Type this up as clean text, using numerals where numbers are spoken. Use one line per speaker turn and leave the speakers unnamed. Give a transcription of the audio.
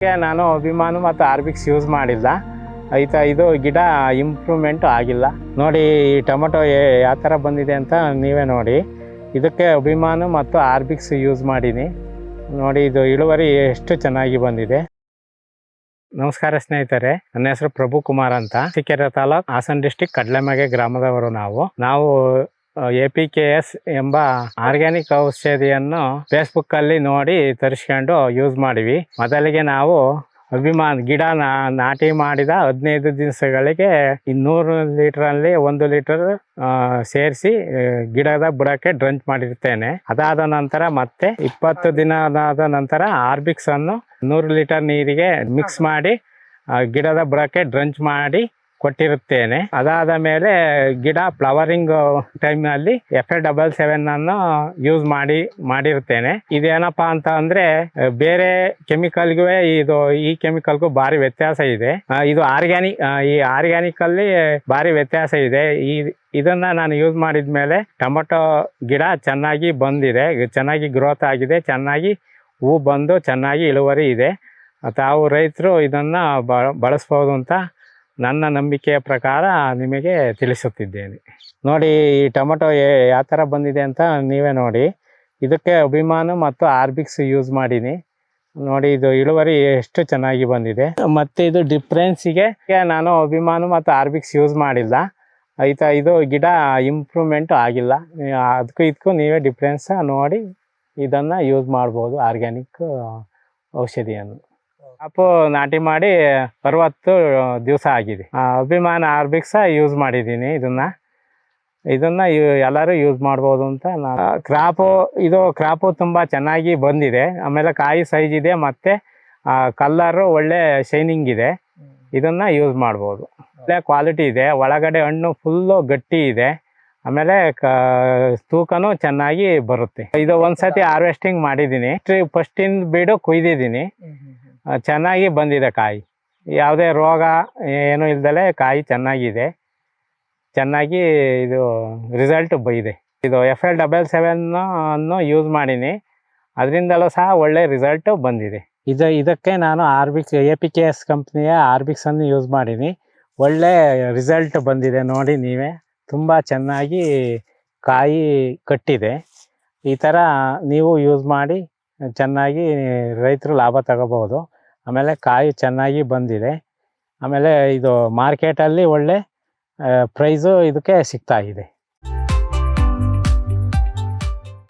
ನಾನು ಅಭಿಮಾನ ಮತ್ತು ಆರ್ಬಿಕ್ಸ್ ಯೂಸ್ ಮಾಡಿಲ್ಲ. ಇದು ಗಿಡ ಇಂಪ್ರೂವ್ಮೆಂಟ್ ಆಗಿಲ್ಲ. ನೋಡಿ ಈ ಟೊಮೊಟೊ ಯಾವ ಥರ ಬಂದಿದೆ ಅಂತ ನೀವೇ ನೋಡಿ. ಇದಕ್ಕೆ ಅಭಿಮಾನ ಮತ್ತು ಆರ್ಬಿಕ್ಸ್ ಯೂಸ್ ಮಾಡೀನಿ. ನೋಡಿ ಇದು ಇಳುವರಿ ಎಷ್ಟು ಚೆನ್ನಾಗಿ ಬಂದಿದೆ. ನಮಸ್ಕಾರ ಸ್ನೇಹಿತರೆ, ನನ್ನ ಹೆಸರು ಪ್ರಭು ಕುಮಾರ್ ಅಂತ. ಸಿಕೆರೆ ತಾಲೂಕು, ಹಾಸನ ಡಿಸ್ಟಿಕ್, ಕಡ್ಲೆಮಗೆ ಗ್ರಾಮದವರು. ನಾವು APKS ಎಂಬ ಆರ್ಗ್ಯಾನಿಕ್ ಔಷಧಿಯನ್ನು ಫೇಸ್ಬುಕ್ ಅಲ್ಲಿ ನೋಡಿ ತರಿಸ್ಕೊಂಡು ಯೂಸ್ ಮಾಡಿವಿ. ಮೊದಲಿಗೆ ನಾವು ಅಭಿಮಾನ ಗಿಡ ನಾಟಿ ಮಾಡಿದ 15 ದಿವಸಗಳಿಗೆ 200 ಲೀಟರಲ್ಲಿ 1 ಲೀಟರ್ ಸೇರಿಸಿ ಗಿಡದ ಬುಡಕ್ಕೆ ಡ್ರಂಚ್ ಮಾಡಿರ್ತೇನೆ. ಅದಾದ ನಂತರ ಮತ್ತೆ 20 ದಿನದ ನಂತರ ಆರ್ಬಿಕ್ಸ್ ಅನ್ನು 100 ಲೀಟರ್ ನೀರಿಗೆ ಮಿಕ್ಸ್ ಮಾಡಿ ಗಿಡದ ಬುಡಕ್ಕೆ ಡ್ರಂಚ್ ಮಾಡಿ ಕೊಟ್ಟಿರುತ್ತೇನೆ. ಅದಾದ ಮೇಲೆ ಗಿಡ ಫ್ಲವರಿಂಗ್ ಟೈಮ್ನಲ್ಲಿ FA77 ಅನ್ನು ಯೂಸ್ ಮಾಡಿರುತ್ತೇನೆ. ಇದೇನಪ್ಪಾ ಅಂತ ಅಂದ್ರೆ ಬೇರೆ ಕೆಮಿಕಲ್ಗೂ ಈ ಕೆಮಿಕಲ್ಗೂ ಭಾರಿ ವ್ಯತ್ಯಾಸ ಇದೆ. ಇದು ಆರ್ಗ್ಯಾನಿಕ್ ಅಲ್ಲಿ ಭಾರಿ ವ್ಯತ್ಯಾಸ ಇದೆ. ಇದನ್ನ ನಾನು ಯೂಸ್ ಮಾಡಿದ ಮೇಲೆ ಟೊಮೊಟೊ ಗಿಡ ಚೆನ್ನಾಗಿ ಬಂದಿದೆ, ಚೆನ್ನಾಗಿ ಗ್ರೋತ್ ಆಗಿದೆ, ಚೆನ್ನಾಗಿ ಹೂ ಬಂದು ಚೆನ್ನಾಗಿ ಇಳುವರಿ ಇದೆ. ತಾವು ರೈತರು ಇದನ್ನ ಬಳಸ್ಬೋದು ಅಂತ ನನ್ನ ನಂಬಿಕೆಯ ಪ್ರಕಾರ ನಿಮಗೆ ತಿಳಿಸುತ್ತಿದ್ದೇನೆ. ನೋಡಿ ಈ ಟೊಮೊಟೊ ಯಾವ ಥರ ಬಂದಿದೆ ಅಂತ ನೀವೇ ನೋಡಿ. ಇದಕ್ಕೆ ಅಭಿಮಾನ ಮತ್ತು ಆರ್ಬಿಕ್ಸ್ ಯೂಸ್ ಮಾಡೀನಿ. ನೋಡಿ ಇದು ಇಳುವರಿ ಎಷ್ಟು ಚೆನ್ನಾಗಿ ಬಂದಿದೆ. ಮತ್ತು ಇದು ಡಿಫ್ರೆನ್ಸಿಗೆ ನಾನು ಅಭಿಮಾನ ಮತ್ತು ಆರ್ಬಿಕ್ಸ್ ಯೂಸ್ ಮಾಡಿಲ್ಲ. ಇದು ಗಿಡ ಇಂಪ್ರೂವ್ಮೆಂಟ್ ಆಗಿಲ್ಲ. ಇದಕ್ಕೂ ನೀವೇ ಡಿಫ್ರೆನ್ಸ್ ನೋಡಿ ಇದನ್ನು ಯೂಸ್ ಮಾಡ್ಬೋದು, ಆರ್ಗ್ಯಾನಿಕ್ ಔಷಧಿಯನ್ನು. ಕಾಪು ನಾಟಿ ಮಾಡಿ 60 ದಿವಸ ಆಗಿದೆ. ಅಭಿಮಾನ ಆರ್ಬಿಕ್ಸ ಯೂಸ್ ಮಾಡಿದ್ದೀನಿ. ಇದನ್ನ ಎಲ್ಲರೂ ಯೂಸ್ ಮಾಡ್ಬೋದು ಅಂತ ಕ್ರಾಪು ತುಂಬ ಚೆನ್ನಾಗಿ ಬಂದಿದೆ. ಆಮೇಲೆ ಕಾಯಿ ಸೈಜ್ ಇದೆ, ಮತ್ತು ಕಲ್ಲರು ಒಳ್ಳೆ ಶೈನಿಂಗ್ ಇದೆ. ಇದನ್ನ ಯೂಸ್ ಮಾಡ್ಬೋದು. ಒಳ್ಳೆ ಕ್ವಾಲಿಟಿ ಇದೆ, ಒಳಗಡೆ ಹಣ್ಣು ಫುಲ್ಲು ಗಟ್ಟಿ ಇದೆ, ಆಮೇಲೆ ತೂಕನೂ ಚೆನ್ನಾಗಿ ಬರುತ್ತೆ. ಇದು ಒಂದ್ಸತಿ ಹಾರ್ವೆಸ್ಟಿಂಗ್ ಮಾಡಿದ್ದೀನಿ. ಫಸ್ಟಿಂದ ಬೀಡು ಕುಯ್ದಿದ್ದೀನಿ. ಚೆನ್ನಾಗಿ ಬಂದಿದೆ ಕಾಯಿ, ಯಾವುದೇ ರೋಗ ಏನೂ ಇಲ್ದಲೆ ಕಾಯಿ ಚೆನ್ನಾಗಿದೆ. ಚೆನ್ನಾಗಿ ಇದು ರಿಸಲ್ಟ್ ಇದೆ. ಇದು FA77 ಅನ್ನು ಯೂಸ್ ಮಾಡೀನಿ. ಅದರಿಂದಲೂ ಸಹ ಒಳ್ಳೆ ರಿಸಲ್ಟ್ ಬಂದಿದೆ. ಇದಕ್ಕೆ ನಾನು APKS ಕಂಪ್ನಿಯ ಆರ್ಬಿಕ್ಸ್ ಅನ್ನು ಯೂಸ್ ಮಾಡೀನಿ. ಒಳ್ಳೆ ರಿಸಲ್ಟ್ ಬಂದಿದೆ. ನೋಡಿ ನೀವೇ, ತುಂಬ ಚೆನ್ನಾಗಿ ಕಾಯಿ ಕಟ್ಟಿದೆ. ಈ ಥರ ನೀವು ಯೂಸ್ ಮಾಡಿ ಚೆನ್ನಾಗಿ ರೈತರು ಲಾಭ ತಗೋಬಹುದು. ಆಮೇಲೆ ಕಾಯಿ ಚೆನ್ನಾಗಿ ಬಂದಿದೆ. ಆಮೇಲೆ ಇದು ಮಾರ್ಕೆಟಲ್ಲಿ ಒಳ್ಳೆ ಪ್ರೈಸು ಇದಕ್ಕೆ ಸಿಗ್ತಾ ಇದೆ.